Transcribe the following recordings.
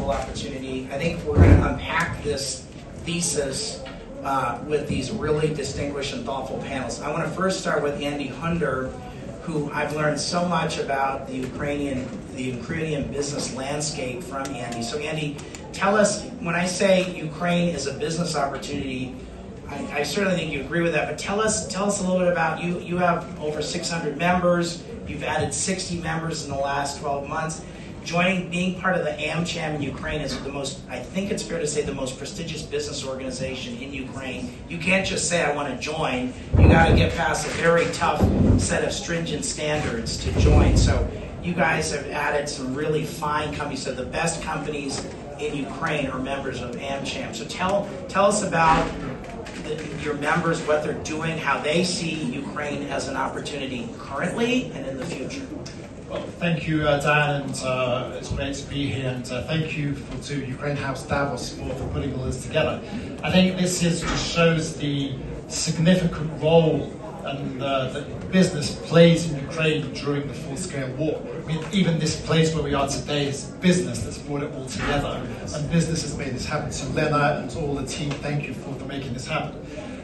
wonderful opportunity. I think we're going to unpack this thesis with these really distinguished and thoughtful panels. I want to first start with Andy Gундер, who I've learned so much about the Ukrainian business landscape from Andy. So Andy, tell us, when I say Ukraine is a business opportunity, I certainly think you agree with that, but tell us a little bit about you. You have over 600 members. You've added 60 members in the last 12 months. Being part of the AmCham in Ukraine is the most, I think it's fair to say, the most prestigious business organization in Ukraine. You can't just say, I want to join. You got to get past a very tough set of stringent standards to join. So you guys have added some really fine companies. So the best companies in Ukraine are members of AmCham. So tell us about your members, what they're doing, how they see Ukraine as an opportunity currently and in the future. Well, thank you, Dan, and it's great to be here, and thank you to Ukraine House Davos for putting all this together. I think this just shows the significant role that business plays in Ukraine during the full-scale war. I mean, even this place where we are today is business that's brought it all together, and business has made this happen. So Lena and all the team, thank you for making this happen.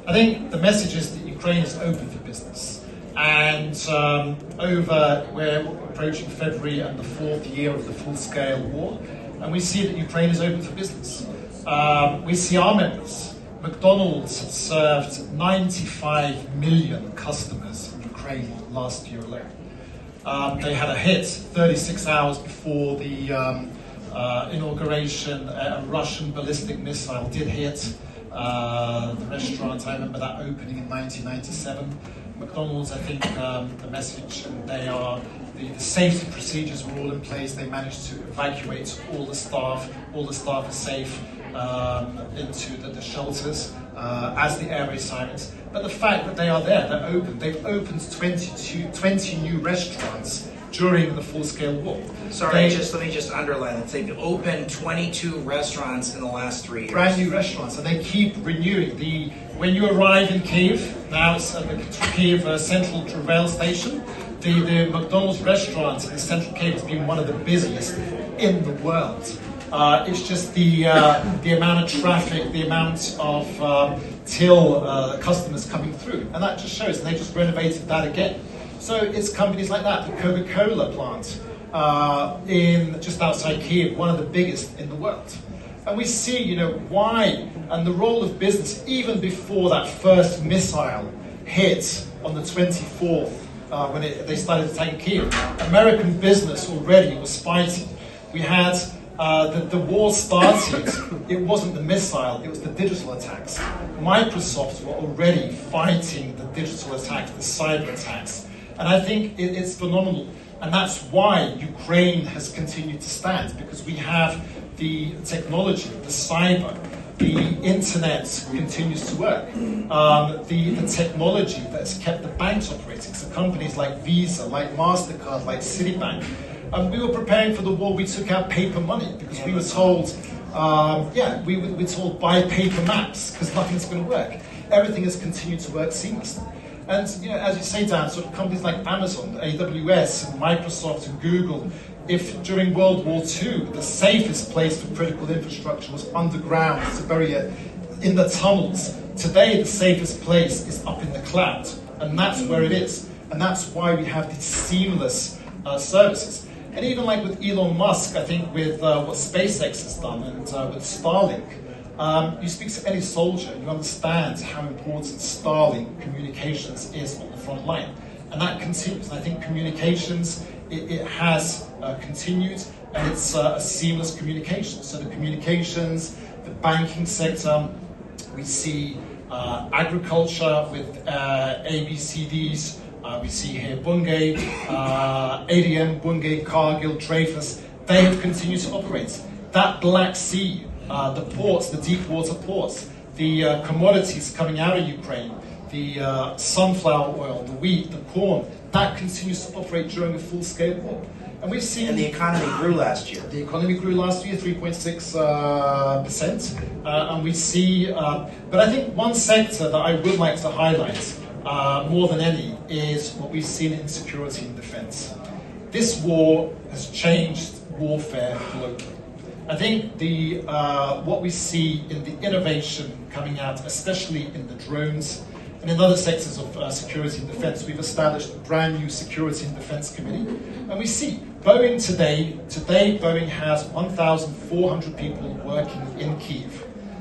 I think the message is that Ukraine is open for business. And we're approaching February and the 4th year of the full-scale war, and we see that Ukraine is open for business. We see our members. McDonald's had served 95 million customers in Ukraine last year alone. They had a hit 36 hours before the inauguration. A Russian ballistic missile did hit the restaurant. I remember that opening in 1997. McDonald's, I think the message, and the safety procedures were all in place. They managed to evacuate all the staff. All the staff are safe into the shelters as the air raid sirens. But the fact that they are there, they're open. They've opened 20 new restaurants during the full-scale war. Sorry, let me just underline that. They've opened 22 restaurants in the last 3 years. Brand new restaurants, and they keep renewing. When you arrive in Kyiv, now it's at the Kyiv Central Rail Station, the McDonald's restaurant in Central Kyiv has been one of the busiest in the world. It's just the amount of traffic, the amount of customers coming through, and that just shows. And they just renovated that again. So it's companies like that, the Coca-Cola plant just outside Kyiv, one of the biggest in the world. And we see, why and the role of business even before that first missile hit on the 24th when they started attacking Kyiv. American business already was fighting. We had the war started. It wasn't the missile; it was the digital attacks. Microsoft were already fighting the digital attacks, the cyber attacks. And I think it's phenomenal. And that's why Ukraine has continued to stand, because we have the technology, the cyber, the internet continues to work. The technology that's kept the banks operating. So companies like Visa, like MasterCard, like Citibank. We were preparing for the war, we took out paper money because we were told, we were told buy paper maps because nothing's going to work. Everything has continued to work seamlessly. And as you say, Dan, sort of companies like Amazon, AWS, and Microsoft, and Google, if during World War II the safest place for critical infrastructure was underground, to bury it in the tunnels, today the safest place is up in the cloud, and that's where it is. And that's why we have these seamless services. And even like with Elon Musk, I think with what SpaceX has done and with Starlink, you speak to any soldier and you understand how important Starlink communications is on the front line. And that continues. And I think communications, it has continued, and it's a seamless communication. So the communications, the banking sector, we see agriculture with ABCDs, we see here Bungay, ADM, Bungay, Cargill, Dreyfus, they have continued to operate. That Black Sea, the ports, the deep water ports, the commodities coming out of Ukraine, the sunflower oil, the wheat, the corn, that continues to operate during a full-scale war. And we've seen... And the economy grew last year. The economy grew last year, 3.6%. And we see... but I think one sector that I would like to highlight more than any is what we've seen in security and defense. This war has changed warfare globally. I think what we see in the innovation coming out, especially in the drones and in other sectors of security and defense, we've established a brand new Security and Defense Committee. And we see Boeing today Boeing has 1,400 people working in Kyiv.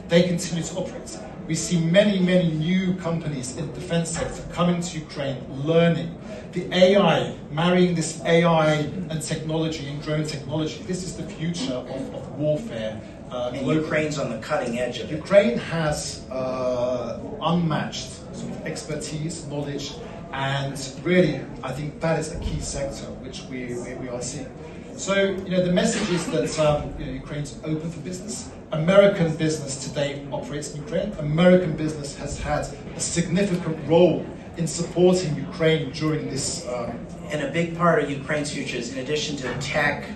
They continue to operate. We see many, many new companies in the defense sector coming to Ukraine, learning. The AI, marrying this AI and technology and drone technology, this is the future of warfare. And Ukraine's on the cutting edge of it. Ukraine has unmatched sort of expertise, knowledge, and really, I think that is a key sector which we are seeing. So, the message is that Ukraine's open for business. American business today operates in Ukraine. American business has had a significant role in supporting Ukraine during this. And a big part of Ukraine's future is, in addition to tech,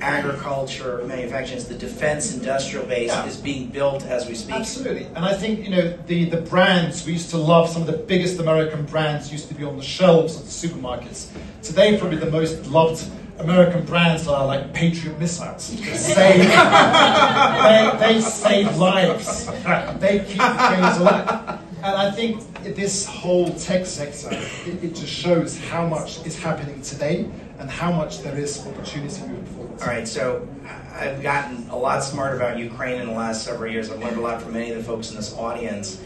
agriculture, manufacturing, the defense industrial base is being built as we speak. Absolutely. And I think, the brands, we used to love, some of the biggest American brands used to be on the shelves of the supermarkets. Today, probably the most loved American brands are like Patriot missiles. They save lives. They keep Ukrainians alive. And I think this whole tech sector, it just shows how much is happening today and how much there is opportunity moving forward. All right, so I've gotten a lot smart about Ukraine in the last several years. I've learned a lot from many of the folks in this audience.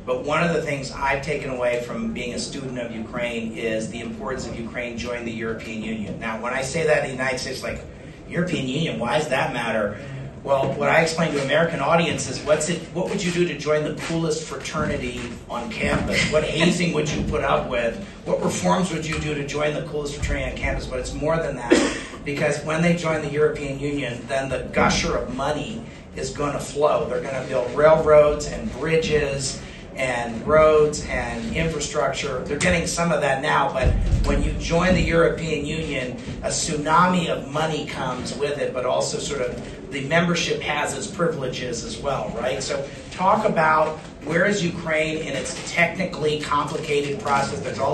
But one of the things I've taken away from being a student of Ukraine is the importance of Ukraine joining the European Union. Now, when I say that in the United States, like, European Union, why does that matter? Well, what I explain to American audiences, what would you do to join the coolest fraternity on campus? What hazing would you put up with? What reforms would you do to join the coolest fraternity on campus? But it's more than that, because when they join the European Union, then the gusher of money is going to flow. They're going to build railroads and bridges and roads and infrastructure. They're getting some of that now, but when you join the European Union, a tsunami of money comes with it, but also sort of the membership has its privileges as well, right? So talk about where is Ukraine in its technically complicated process. There's all